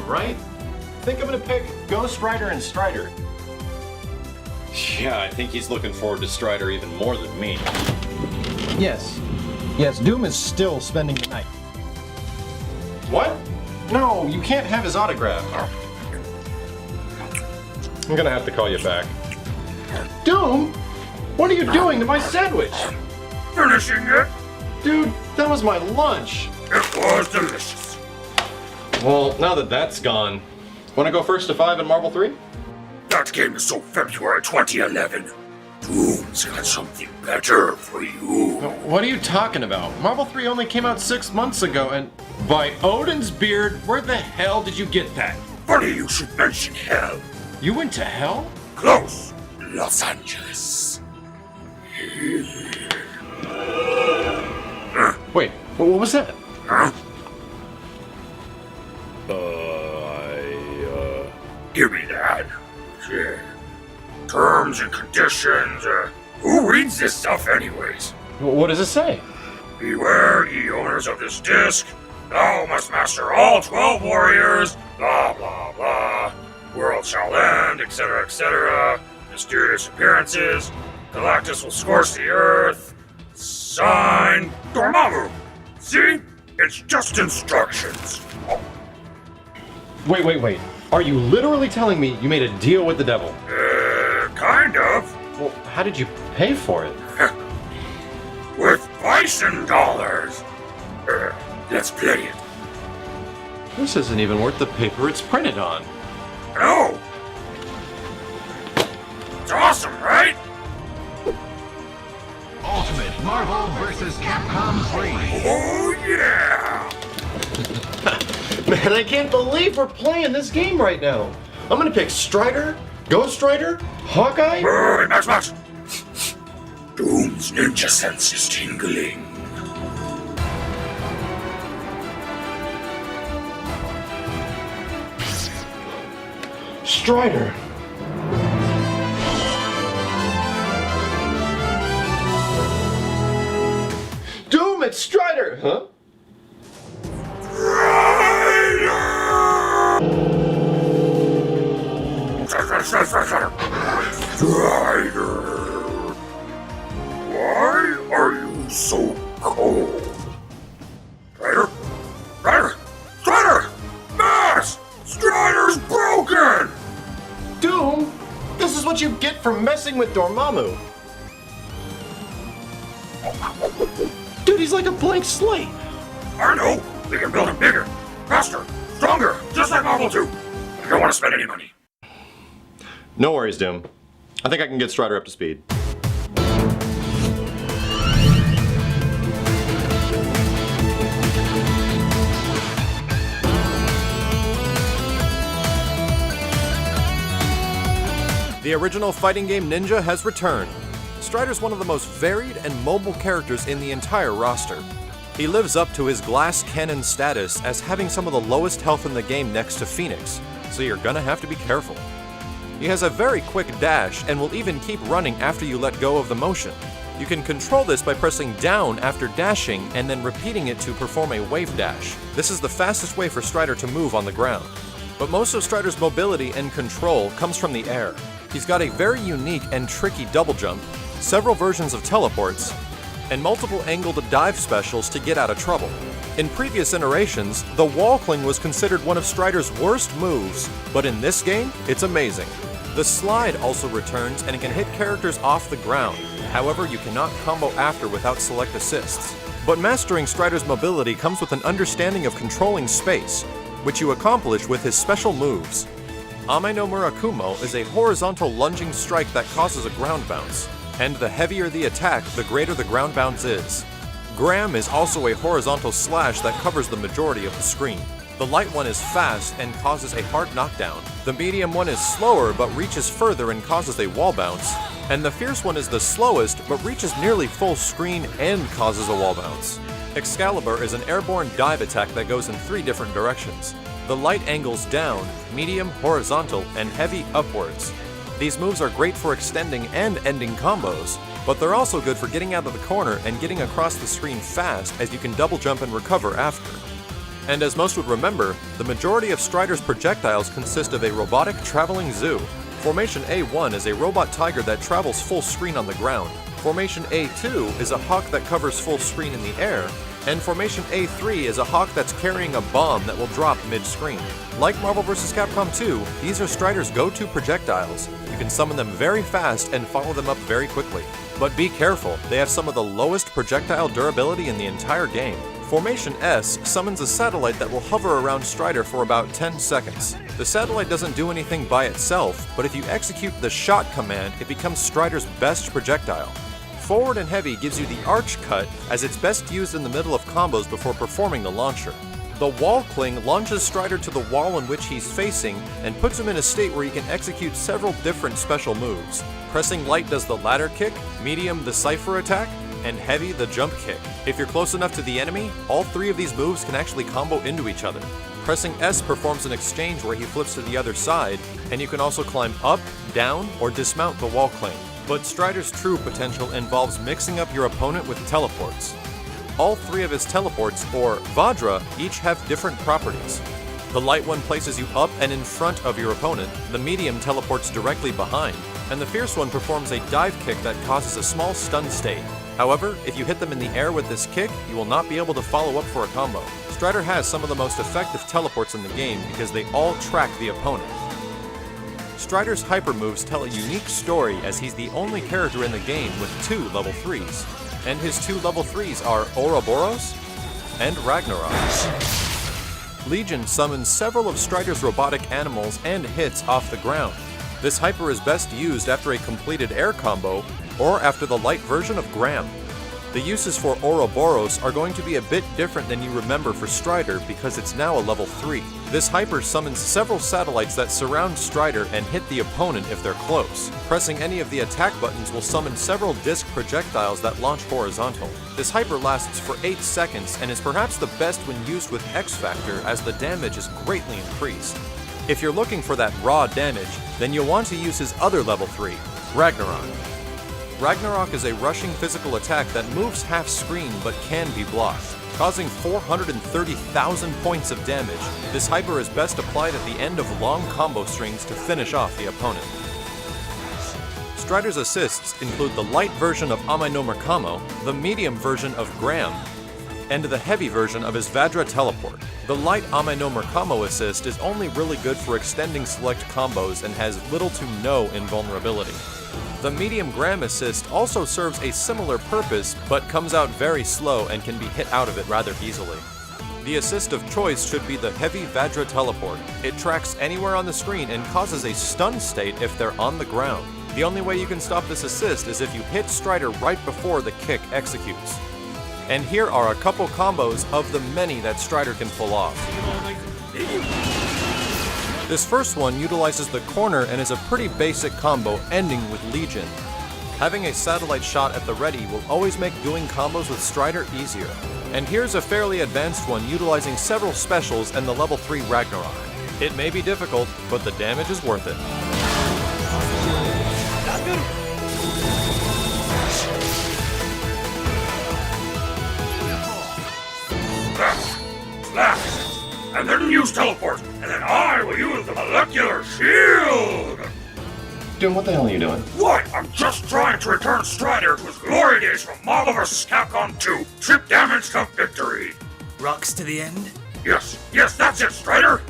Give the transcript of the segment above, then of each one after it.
right? I think I'm gonna pick Ghost Rider and Strider. Yeah, I think he's looking forward to Strider even more than me. Yes. Yes, Doom is still spending the night. What? No, you can't have his autograph. I'm gonna have to call you back. Doom? What are you doing to my sandwich? Finishing it. Dude, that was my lunch. It was delicious. Well, now that that's gone, wanna go first to 5 in Marvel 3? That game is so February 2011. Doom's got something better for you. What are you talking about? Marvel 3 only came out 6 months ago, and by Odin's beard, where the hell did you get that? Funny you should mention hell. You went to hell? Close. Los Angeles. Wait, what was that? Huh? Give me that. Yeah. Terms and conditions. Who reads this stuff anyways? What does it say? Beware, ye owners of this disc. Thou must master all 12 warriors. Blah, blah, blah. World shall end, etc., etc. Mysterious appearances. Galactus will scorch the earth. Sign Dormammu. See? It's just instructions. Wait. Are you literally telling me you made a deal with the devil? Kind of. Well, how did you pay for it? With bison dollars. Let's play it. This isn't even worth the paper it's printed on. No. It's awesome, right? Ultimate Marvel vs. Capcom 3. Oh, yeah! Man, I can't believe we're playing this game right now. I'm gonna pick Strider, Ghost Rider, Hawkeye. Hey, Max! Doom's ninja sense is tingling. Strider. Doom, it's Strider! Huh? Strider! Why are you so cold? Strider! Max! Strider's broken! Doom, this is what you get for messing with Dormammu. Dude, he's like a blank slate. I know! We can build him bigger, faster, stronger, just like Marvel 2. I don't want to spend any money. No worries, Doom. I think I can get Strider up to speed. The original fighting game Ninja has returned. Strider's one of the most varied and mobile characters in the entire roster. He lives up to his glass cannon status as having some of the lowest health in the game next to Phoenix, so you're gonna have to be careful. He has a very quick dash and will even keep running after you let go of the motion. You can control this by pressing down after dashing and then repeating it to perform a wave dash. This is the fastest way for Strider to move on the ground. But most of Strider's mobility and control comes from the air. He's got a very unique and tricky double jump, several versions of teleports, and multiple angled dive specials to get out of trouble. In previous iterations, the wall cling was considered one of Strider's worst moves, but in this game, it's amazing. The slide also returns and it can hit characters off the ground. However, you cannot combo after without select assists. But mastering Strider's mobility comes with an understanding of controlling space, which you accomplish with his special moves. Ame no Murakumo is a horizontal lunging strike that causes a ground bounce, and the heavier the attack, the greater the ground bounce is. Graham is also a horizontal slash that covers the majority of the screen. The light one is fast and causes a hard knockdown. The medium one is slower but reaches further and causes a wall bounce. And the fierce one is the slowest but reaches nearly full screen and causes a wall bounce. Excalibur is an airborne dive attack that goes in 3 different directions. The light angles down, medium horizontal, and heavy upwards. These moves are great for extending and ending combos, but they're also good for getting out of the corner and getting across the screen fast as you can double jump and recover after. And as most would remember, the majority of Strider's projectiles consist of a robotic traveling zoo. Formation A1 is a robot tiger that travels full screen on the ground. Formation A2 is a hawk that covers full screen in the air. And Formation A3 is a hawk that's carrying a bomb that will drop mid-screen. Like Marvel vs. Capcom 2, these are Strider's go-to projectiles. You can summon them very fast and follow them up very quickly. But be careful, they have some of the lowest projectile durability in the entire game. Formation S summons a satellite that will hover around Strider for about 10 seconds. The satellite doesn't do anything by itself, but if you execute the shot command, it becomes Strider's best projectile. Forward and Heavy gives you the arch cut, as it's best used in the middle of combos before performing the launcher. The Wall Cling launches Strider to the wall in which he's facing and puts him in a state where he can execute several different special moves. Pressing Light does the ladder kick, Medium the Cypher attack, and Heavy the jump kick. If you're close enough to the enemy, all three of these moves can actually combo into each other. Pressing S performs an exchange where he flips to the other side, and you can also climb up, down, or dismount the Wall Cling. But Strider's true potential involves mixing up your opponent with teleports. All three of his teleports, or Vajra, each have different properties. The light one places you up and in front of your opponent, the medium teleports directly behind, and the fierce one performs a dive kick that causes a small stun state. However, if you hit them in the air with this kick, you will not be able to follow up for a combo. Strider has some of the most effective teleports in the game because they all track the opponent. Strider's hyper moves tell a unique story as he's the only character in the game with 2 level 3s. And his 2 level 3s are Ouroboros and Ragnarok. Legion summons several of Strider's robotic animals and hits off the ground. This hyper is best used after a completed air combo or after the light version of Graham. The uses for Ouroboros are going to be a bit different than you remember for Strider because it's now a level 3. This hyper summons several satellites that surround Strider and hit the opponent if they're close. Pressing any of the attack buttons will summon several disc projectiles that launch horizontal. This hyper lasts for 8 seconds and is perhaps the best when used with X Factor as the damage is greatly increased. If you're looking for that raw damage, then you'll want to use his other level 3, Ragnarok. Ragnarok is a rushing physical attack that moves half screen but can be blocked, causing 430,000 points of damage. This hyper is best applied at the end of long combo strings to finish off the opponent. Strider's assists include the light version of Ame no Merkamo, the medium version of Graham, and the heavy version of his Vajra teleport. The light Ame no Merkamo assist is only really good for extending select combos and has little to no invulnerability. The medium Graham assist also serves a similar purpose, but comes out very slow and can be hit out of it rather easily. The assist of choice should be the heavy Vajra teleport. It tracks anywhere on the screen and causes a stun state if they're on the ground. The only way you can stop this assist is if you hit Strider right before the kick executes. And here are a couple combos of the many that Strider can pull off. This first one utilizes the corner and is a pretty basic combo ending with Legion. Having a satellite shot at the ready will always make doing combos with Strider easier. And here's a fairly advanced one utilizing several specials and the level 3 Ragnarok. It may be difficult, but the damage is worth it. And then use teleport, and then I will use the molecular shield! Doom, what the hell are you doing? What? I'm just trying to return Strider to his glory days from Marvel vs. Capcom 2. Trip damage to victory. Rocks to the end? Yes, that's it, Strider!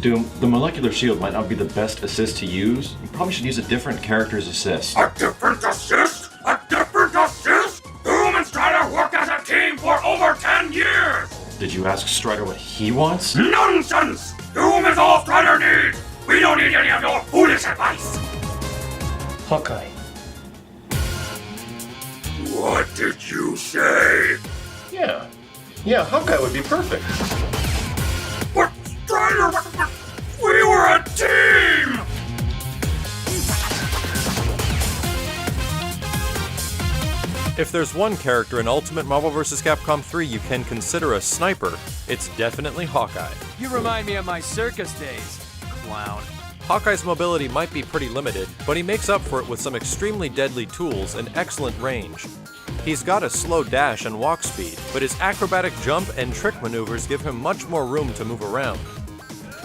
Doom, the molecular shield might not be the best assist to use. You probably should use a different character's assist. A different assist? A different assist? Doom and Strider work as a team for over 10 years! Did you ask Strider what he wants? Nonsense! Doom is all Strider needs! We don't need any of your foolish advice! Hawkeye. What did you say? Yeah, Hawkeye would be perfect. But Strider, we were a team! If there's one character in Ultimate Marvel vs. Capcom 3 you can consider a sniper, it's definitely Hawkeye. You remind me of my circus days, clown. Hawkeye's mobility might be pretty limited, but he makes up for it with some extremely deadly tools and excellent range. He's got a slow dash and walk speed, but his acrobatic jump and trick maneuvers give him much more room to move around.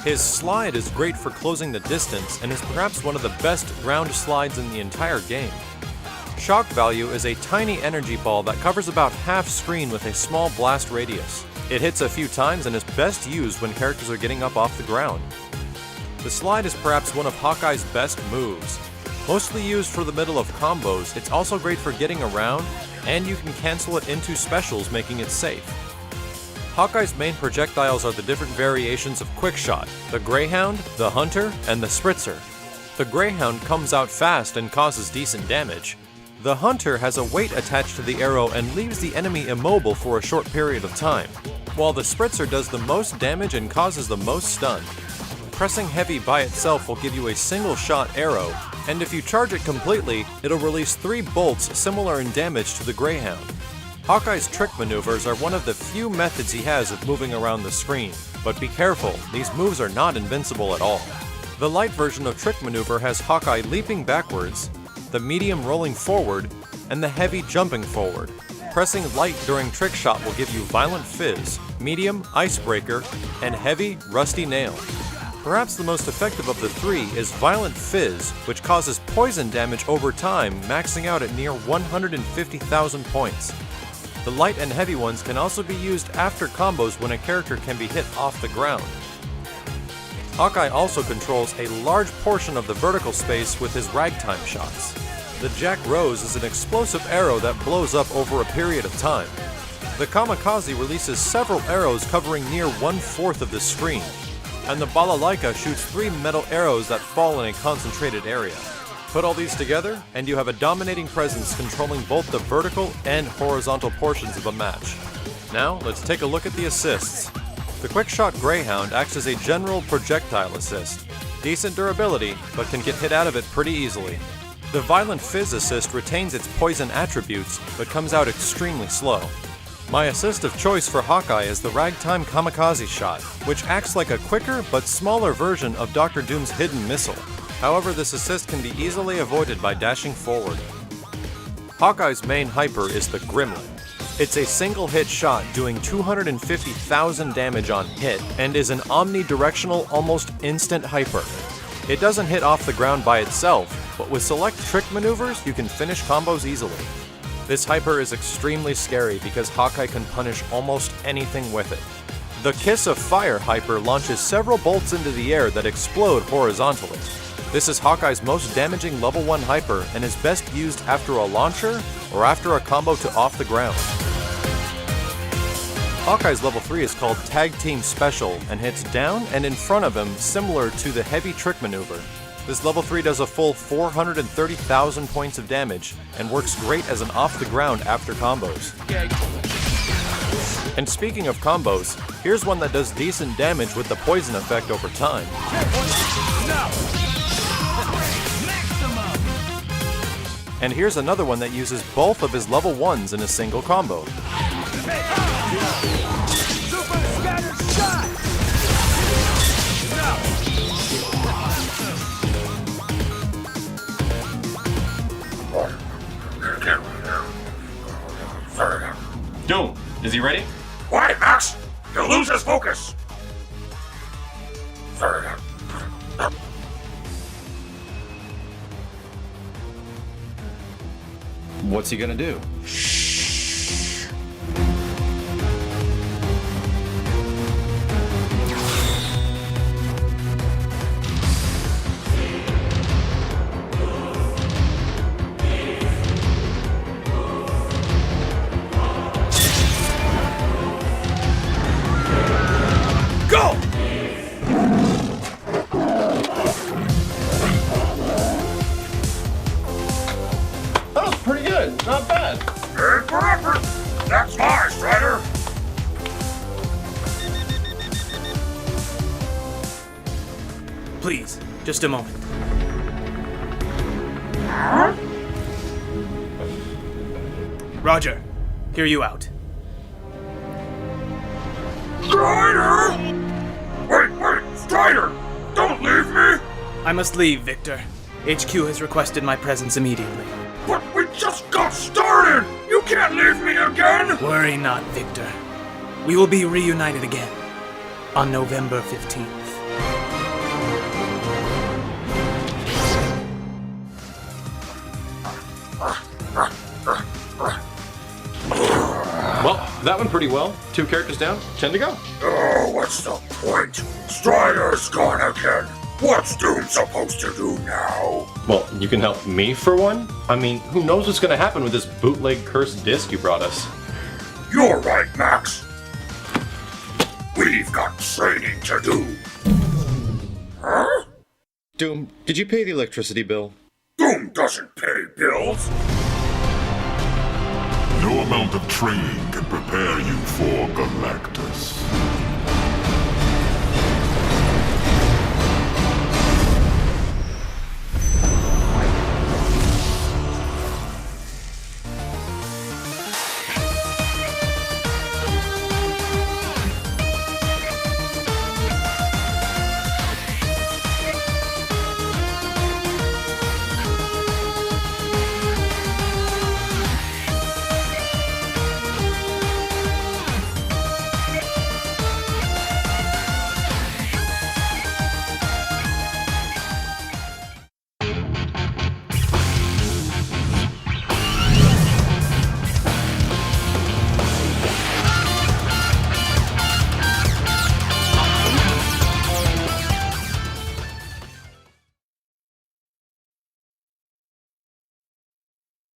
His slide is great for closing the distance and is perhaps one of the best ground slides in the entire game. Shock Value is a tiny energy ball that covers about half screen with a small blast radius. It hits a few times and is best used when characters are getting up off the ground. The slide is perhaps one of Hawkeye's best moves. Mostly used for the middle of combos, it's also great for getting around, and you can cancel it into specials, making it safe. Hawkeye's main projectiles are the different variations of Quickshot, the Greyhound, the Hunter, and the Spritzer. The Greyhound comes out fast and causes decent damage. The Hunter has a weight attached to the arrow and leaves the enemy immobile for a short period of time, while the Spritzer does the most damage and causes the most stun. Pressing heavy by itself will give you a single shot arrow, and if you charge it completely, it'll release 3 bolts similar in damage to the Greyhound. Hawkeye's trick maneuvers are one of the few methods he has of moving around the screen, but be careful, these moves are not invincible at all. The light version of trick maneuver has Hawkeye leaping backwards, the medium rolling forward, and the heavy jumping forward. Pressing light during trick shot will give you violent fizz, medium icebreaker, and heavy rusty nail. Perhaps the most effective of the 3 is Violent Fizz, which causes poison damage over time, maxing out at near 150,000 points. The light and heavy ones can also be used after combos when a character can be hit off the ground. Hawkeye also controls a large portion of the vertical space with his ragtime shots. The Jack Rose is an explosive arrow that blows up over a period of time. The Kamikaze releases several arrows covering near 1/4 of the screen, and the Balalaika shoots 3 metal arrows that fall in a concentrated area. Put all these together, and you have a dominating presence controlling both the vertical and horizontal portions of a match. Now, let's take a look at the assists. The Quickshot Greyhound acts as a general projectile assist. Decent durability, but can get hit out of it pretty easily. The Violent Fizz assist retains its poison attributes, but comes out extremely slow. My assist of choice for Hawkeye is the Ragtime Kamikaze shot, which acts like a quicker but smaller version of Dr. Doom's hidden missile. However, this assist can be easily avoided by dashing forward. Hawkeye's main hyper is the Gremlin. It's a single hit shot doing 250,000 damage on hit and is an omnidirectional, almost instant hyper. It doesn't hit off the ground by itself, but with select trick maneuvers, you can finish combos easily. This hyper is extremely scary because Hawkeye can punish almost anything with it. The Kiss of Fire hyper launches several bolts into the air that explode horizontally. This is Hawkeye's most damaging level 1 hyper and is best used after a launcher or after a combo to off the ground. Hawkeye's level 3 is called Tag Team Special and hits down and in front of him similar to the heavy trick maneuver. This level 3 does a full 430,000 points of damage and works great as an off the ground after combos. And speaking of combos, here's one that does decent damage with the poison effect over time. And here's another one that uses both of his level 1s in a single combo. Doom, is he ready? Quiet, Max! He'll lose his focus! What's he gonna do? Pretty good, not bad. Good for effort! That's my Strider! Please, just a moment. Roger, hear you out. Strider! Wait, Strider! Don't leave me! I must leave, Victor. HQ has requested my presence immediately. But we just got started! You can't leave me again! Worry not, Victor. We will be reunited again on November 15th. Well, that went pretty well. 2 characters down, 10 to go. Oh, what's the point? Strider's gone again. What's Doom supposed to do now? Well, you can help me for one? I mean, who knows what's gonna happen with this bootleg cursed disc you brought us? You're right, Max. We've got training to do. Huh? Doom, did you pay the electricity bill? Doom doesn't pay bills. No amount of training can prepare you for Galactus.